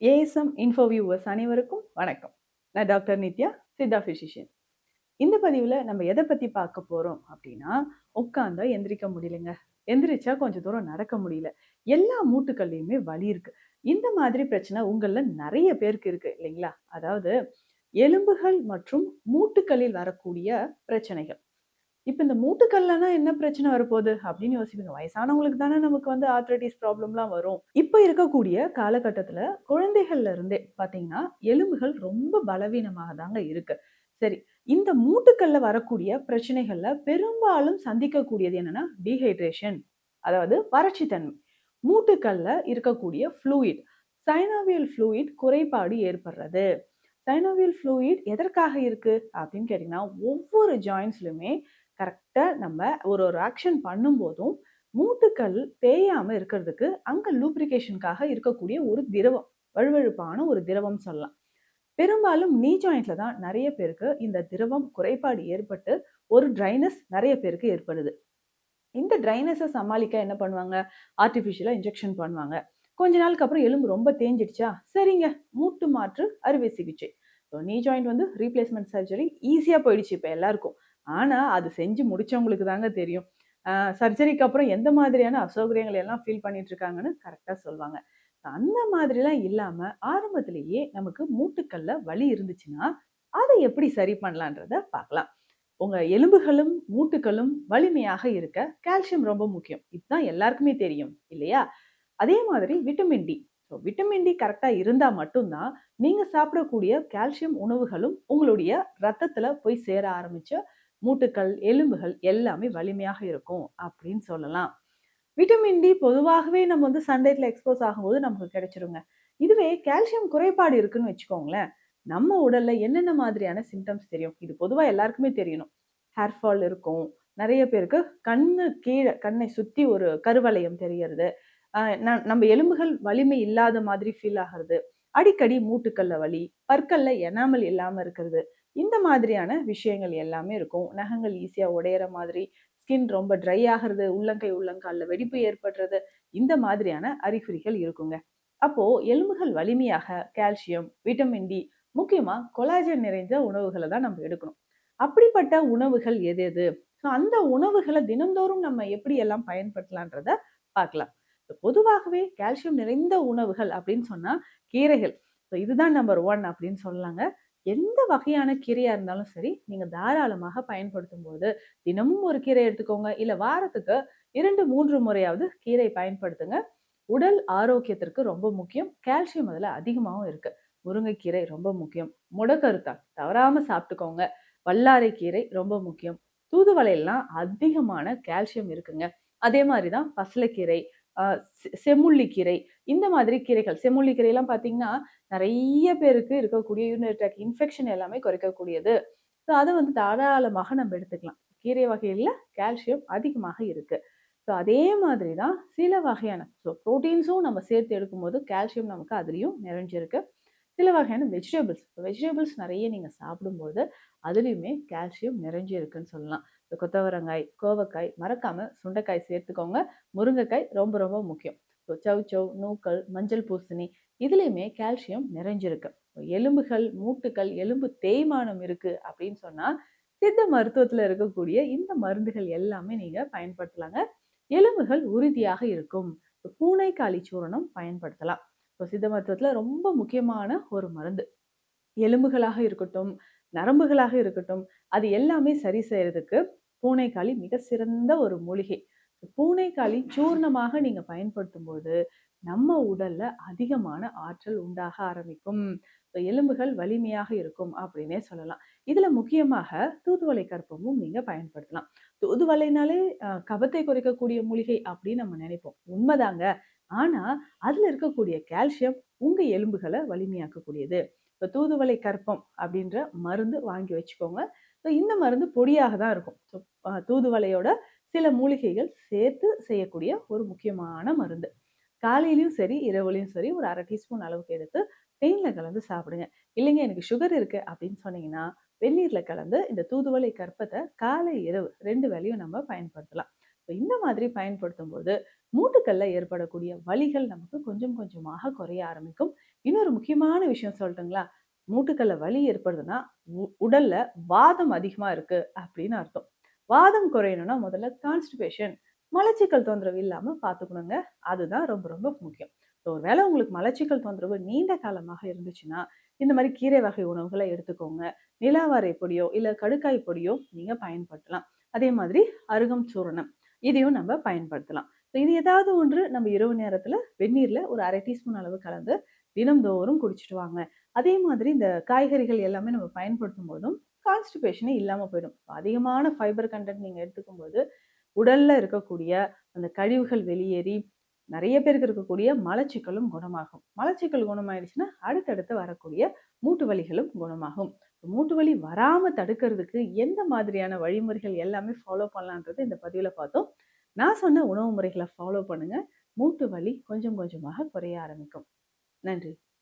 ASM info viewers அனைவருக்கும் வணக்கம். நான் டாக்டர் நித்யா, சித்தா பிசிஷியன். இந்த பதிவில் நம்ம எதை பற்றி பார்க்க போகிறோம் அப்படின்னா, உட்காந்தா எந்திரிக்க முடியலங்க, எந்திரிச்சா கொஞ்சம் தூரம் நடக்க முடியல, எல்லா மூட்டுக்கள்லையுமே வலி இருக்கு. இந்த மாதிரி பிரச்சனை உங்களில் நிறைய பேருக்கு இருக்கு இல்லைங்களா? அதாவது எலும்புகள் மற்றும் மூட்டுக்களில் வரக்கூடிய பிரச்சனைகள். இப்ப இந்த மூட்டுக்கல்லனா என்ன பிரச்சனை வரப்போகுது அப்படின்னு யோசிப்பீங்க. வயசானவங்களுக்கு தானே நமக்கு ஆர்த்ரைட்டிஸ் ப்ராப்ளம்லாம் வரும். இப்ப இருக்கக்கூடிய காலகட்டத்துல குழந்தைகள்ல இருந்தே பாத்தீங்கன்னா எலும்புகள் ரொம்ப பலவீனமாக தாங்க இருக்கு. சரி, இந்த மூட்டுக்கல்ல வரக்கூடிய பிரச்சனைகள்ல பெரும்பாலும் சந்திக்கக்கூடியது என்னன்னா டீஹைட்ரேஷன், அதாவது வறட்சி தன்மை. மூட்டுக்கல்ல இருக்கக்கூடிய ஃப்ளூயிட், சைனோவியல் ஃப்ளூயிட் குறைபாடு ஏற்படுறது. சைனோவியல் ஃப்ளூயிட் எதற்காக இருக்கு அப்படின்னு கேட்டீங்கன்னா, ஒவ்வொரு ஜாயின்ஸ்லுமே கரெக்டா நம்ம ஒரு ஆக்ஷன் பண்ணும்போதும் மூட்டுக்கள் தேயாம இருக்கிறதுக்கு அங்க லூப்ரிகேஷனுக்காக இருக்கக்கூடிய ஒரு திரவம், வழுவழுப்பான ஒரு திரவம் சொல்லலாம். பெரும்பாலும் நீ ஜாயிண்ட்ல தான் நிறைய பேருக்கு இந்த திரவம் குறைபாடு ஏற்பட்டு ஒரு ட்ரைனஸ் நிறைய பேருக்கு ஏற்படுது. இந்த ட்ரைனஸை சமாளிக்க என்ன பண்ணுவாங்க? ஆர்டிஃபிஷியலா இன்ஜெக்ஷன் பண்ணுவாங்க. கொஞ்ச நாளுக்கு அப்புறம் எலும்பு ரொம்ப தேஞ்சிடுச்சா, சரிங்க, மூட்டு மாற்று அறுவை சிகிச்சை. நீ ஜாயிண்ட் ரீப்ளேஸ்மெண்ட் சர்ஜரி ஈஸியா போயிடுச்சு இப்ப எல்லாருக்கும். ஆனா அது செஞ்சு முடிச்சவங்களுக்கு தாங்க தெரியும் சர்ஜரிக்கு அப்புறம் எந்த மாதிரியான அசௌகரியங்கள் எல்லாம் ஃபீல் பண்ணிட்டு இருக்காங்கன்னு கரெக்டா சொல்லுவாங்க. அந்த மாதிரிலாம் இல்லாம ஆரம்பத்திலேயே நமக்கு மூட்டுக்கல்ல வலி இருந்துச்சுன்னா அதை எப்படி சரி பண்ணலான்றத பார்க்கலாம். உங்க எலும்புகளும் மூட்டுகளும் வலிமையாக இருக்க கால்சியம் ரொம்ப முக்கியம். இதுதான் எல்லாருக்குமே தெரியும் இல்லையா? அதே மாதிரி விட்டமின் டி. விட்டமின் டி கரெக்டா இருந்தா மட்டும்தான் நீங்க சாப்பிடக்கூடிய கால்சியம் உணவுகளும் உங்களுடைய ரத்தத்துல போய் சேர ஆரம்பிச்சு மூட்டுக்கள், எலும்புகள் எல்லாமே வலிமையாக இருக்கும் அப்படின்னு சொல்லலாம். விட்டமின் டி பொதுவாகவே நம்ம சன்லைட்ல எக்ஸ்போஸ் ஆகும்போது நமக்கு கிடைச்சிருங்க. இதுவே கால்சியம் குறைபாடு இருக்குன்னு வச்சுக்கோங்களேன், நம்ம உடல்ல என்னென்ன மாதிரியான சிம்டம்ஸ் தெரியும்? இது பொதுவா எல்லாருக்குமே தெரியணும். ஹேர் ஃபால் இருக்கும். நிறைய பேருக்கு கண்ணு கீழே, கண்ணை சுத்தி ஒரு கருவளையம் தெரியறது. நம்ம எலும்புகள் வலிமை இல்லாத மாதிரி ஃபீல் ஆகிறது. அடிக்கடி மூட்டுக்கல்ல வலி, பற்கள்ல எனாமல் இல்லாம இருக்கிறது. இந்த மாதிரியான விஷயங்கள் எல்லாமே இருக்கும். நகங்கள் ஈஸியா உடையிற மாதிரி, ஸ்கின் ரொம்ப ட்ரை ஆகிறது, உள்ளங்கை உள்ளங்கால்ல வெடிப்பு ஏற்படுறது, இந்த மாதிரியான அறிகுறிகள் இருக்குங்க. அப்போ எலும்புகள் வலிமையாக கால்சியம், விட்டமின் டி, முக்கியமா கொலாஜன் நிறைந்த உணவுகளை தான் நம்ம எடுக்கணும். அப்படிப்பட்ட உணவுகள் எது எது? அந்த உணவுகளை தினந்தோறும் நம்ம எப்படி எல்லாம் பயன்படுத்தலான்றத பார்க்கலாம். பொதுவாகவே கால்சியம் நிறைந்த உணவுகள் அப்படின்னு சொன்னா கீரைகள். இதுதான் நம்பர் 1 அப்படின்னு சொல்லலாங்க. எந்த வகையான கீரையா இருந்தாலும் சரி, நீங்க தாராளமாக பயன்படுத்தும் போது தினமும் ஒரு கீரை எடுத்துக்கோங்க. இல்ல வாரத்துக்கு 2, 3 முறையாவது கீரை பயன்படுத்துங்க. உடல் ஆரோக்கியத்திற்கு ரொம்ப முக்கியம். கால்சியம் அதுல அதிகமாகவும் இருக்கு. முருங்கைக்கீரை ரொம்ப முக்கியம். முடக்கருத்தான் தவறாம சாப்பிட்டுக்கோங்க. வல்லாரை கீரை ரொம்ப முக்கியம். தூதுவளையெல்லாம் அதிகமான கால்சியம் இருக்குங்க. அதே மாதிரிதான் பசலைக்கீரை, செம்முள்ளிக்கீரை, இந்த மாதிரி கீரைகள். செம்முள்ளிக்கீரை எல்லாம் பாத்தீங்கன்னா நிறைய பேருக்கு இருக்கக்கூடிய யூரினரி ட்ராக்ட் இன்ஃபெக்ஷன் எல்லாமே குறைக்கக்கூடியது. ஸோ அதை தாராளமாக நம்ம எடுத்துக்கலாம். கீரை வகையில கால்சியம் அதிகமாக இருக்கு. ஸோ அதே மாதிரி தான் சில வகையான ப்ரோட்டீன்ஸும் நம்ம சேர்த்து எடுக்கும்போது கால்சியம் நமக்கு அதுலேயும் நிறைஞ்சிருக்கு. சில வகையான வெஜிடபிள்ஸ் நிறைய நீங்கள் சாப்பிடும்போது அதுலேயுமே கால்சியம் நிறைஞ்சி இருக்குன்னு சொல்லலாம். கொத்தவரங்காய், கோவக்காய், மறக்காம சுண்டைக்காய் சேர்த்துக்கோங்க. முருங்கைக்காய் ரொம்ப ரொம்ப முக்கியம். சவ் நூக்கல், மஞ்சள் பூசணி, இதுலேயுமே கால்சியம் நிறைஞ்சிருக்கு. எலும்புகள், மூட்டுகள், எலும்பு தேய்மானம் இருக்கு அப்படின்னு சொன்னா சித்த மருத்துவத்துல இருக்கக்கூடிய இந்த மருந்துகள் எல்லாமே நீங்க பயன்படுத்தலாங்க. எலும்புகள் உறுதியாக இருக்கும். பூனைக்காளி சூரணம் பயன்படுத்தலாம். சித்த மருத்துவத்துல ரொம்ப முக்கியமான ஒரு மருந்து. எலும்புகளாக இருக்கட்டும், நரம்புகளாக இருக்கட்டும், அது எல்லாமே சரி செய்யறதுக்கு பூனைக்காளி மிக சிறந்த ஒரு மூலிகை. பூனைக்காளி சூர்ணமாக நீங்க பயன்படுத்தும் போது நம்ம உடல்ல அதிகமான ஆற்றல் உண்டாக ஆரம்பிக்கும். எலும்புகள் வலிமையாக இருக்கும் அப்படின்னே சொல்லலாம். இதுல முக்கியமாக தூதுவளை கற்பமும் நீங்க பயன்படுத்தலாம். தூதுவளைனாலே கபத்தை குறைக்கக்கூடிய மூலிகை அப்படின்னு நம்ம நினைப்போம். உண்மைதாங்க. ஆனா அதுல இருக்கக்கூடிய கால்சியம் உங்க எலும்புகளை வலிமையாக்கக்கூடியது. இப்போ தூதுவளை கற்பம் அப்படின்ற மருந்து வாங்கி வச்சுக்கோங்க. இந்த மருந்து பொடியாக தான் இருக்கும். தூதுவளையோட சில மூலிகைகள் சேர்த்து செய்யக்கூடிய ஒரு முக்கியமான மருந்து. காலையிலயும் சரி, இரவுலையும் சரி ஒரு 1/2 டீஸ்பூன் அளவுக்கு எடுத்து தேன்ல கலந்து சாப்பிடுங்க. இல்லைங்க எனக்கு சுகர் இருக்கு அப்படின்னு சொன்னீங்கன்னா, வெந்நீர்ல கலந்து இந்த தூதுவளை கற்பத்தை காலை, இரவு 2 வேளையும் நம்ம பயன்படுத்தலாம். இந்த மாதிரி பயன்படுத்தும் போது மூட்டுக்கல்ல ஏற்படக்கூடிய வலிகள் நமக்கு கொஞ்சம் கொஞ்சமாக குறைய ஆரம்பிக்கும். இன்னொரு முக்கியமான விஷயம் சொல்லட்டுங்களா? மூட்டுகள்ல வலி ஏற்படுதுன்னா, உடல்ல வாதம் அதிகமா இருக்கு அப்படின்னு அர்த்தம். வாதம் குறையணும்னா முதல்ல கான்ஸ்டிபேஷன், மலச்சிக்கல் தொந்தரவு இல்லாம பார்த்துக்கணுங்க. அதுதான் ரொம்ப ரொம்ப முக்கியம். ஸோ ஒரு வேளை உங்களுக்கு மலச்சிக்கல் தொந்தரவு நீண்ட காலமாக இருந்துச்சுன்னா, இந்த மாரி கீரை வகை உணவுகள எடுத்துக்கோங்க. நிலாவரை பொடியோ, இல்ல கடுக்காய் பொடியோ நீங்க பயன்படுத்தலாம். அதே மாதிரி அருகம் சூரணம் இதையும் நம்ம பயன்படுத்தலாம். இது ஏதாவது ஒன்று நம்ம இரவு நேரத்துல வெந்நீர்ல ஒரு 1/2 டீஸ்பூன் அளவு கலந்து தினம்தோறும் குடிச்சிட்டு வாங்க. அதே மாதிரி இந்த காய்கறிகள் எல்லாமே நம்ம பயன்படுத்தும் போதும் கான்ஸ்டிபேஷனே இல்லாம போயிடும். அதிகமான ஃபைபர் கன்டென்ட் நீங்க எடுத்துக்கும்போது, உடல்ல இருக்கக்கூடிய அந்த கழிவுகள் வெளியேறி, நெறைய பேருக்கு இருக்கக்கூடிய மலச்சிக்கலும் குணமாகும். மலச்சிக்கல் குணமாயிடுச்சுன்னா, அடுத்தடுத்து வரக்கூடிய மூட்டு வலிகளும் குணமாகும். மூட்டு வலி வராம தடுக்கிறதுக்கு எந்த மாதிரியான வழிமுறைகள் எல்லாமே ஃபாலோ பண்ணலான்றது இந்த பதிவுல பார்த்தோம். நான் சொன்ன உணவு முறைகள ஃபாலோ பண்ணுங்க. மூட்டு வலி கொஞ்சம் கொஞ்சமாக குறைய ஆரம்பிக்கும். நன்றி.